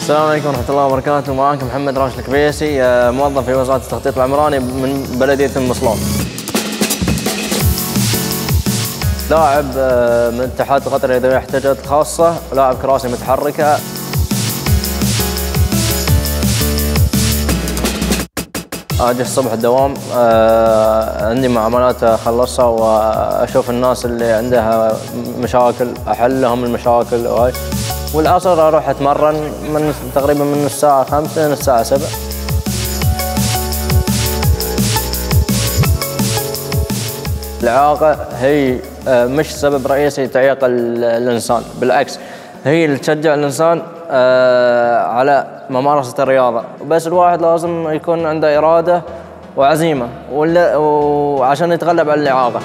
السلام عليكم ورحمة الله وبركاته. معاكم محمد راشد الكبيسي، موظف في وزارة التخطيط العمراني من بلدية المصلون. لاعب من الاتحاد القطري ذوي احتياجات خاصة، لاعب كراسي متحركة. اجي الصبح الدوام، عندي معاملات اخلصها واشوف الناس اللي عندها مشاكل احل لهم المشاكل وهاي. والعصر اروح اتمرن تقريبا من الساعة 5 للساعة 7. الإعاقة هي مش سبب رئيسي تعيق الإنسان، بالعكس هي اللي تشجع الإنسان على ممارسة الرياضة، بس الواحد لازم يكون عنده إرادة وعزيمة وعشان يتغلب على الإعاقة.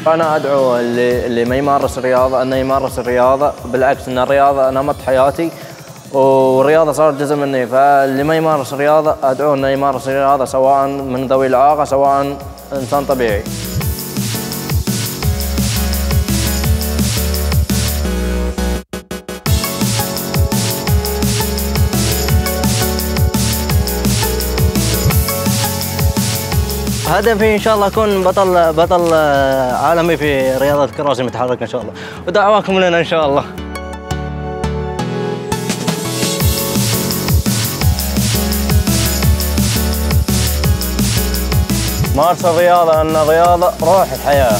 أنا أدعو اللي ما يمارس الرياضة أنه يمارس الرياضة، بالعكس أن الرياضة نمط حياتي والرياضة صارت جزء مني، فاللي ما يمارس الرياضة أدعوه أنه يمارس الرياضة سواء من ذوي الإعاقة سواء إنسان طبيعي. هدفي إن شاء الله أكون بطل عالمي في رياضة كراسي متحركة إن شاء الله، ودعواكم لنا إن شاء الله. مارس الرياضة، أن الرياضة روح الحياة.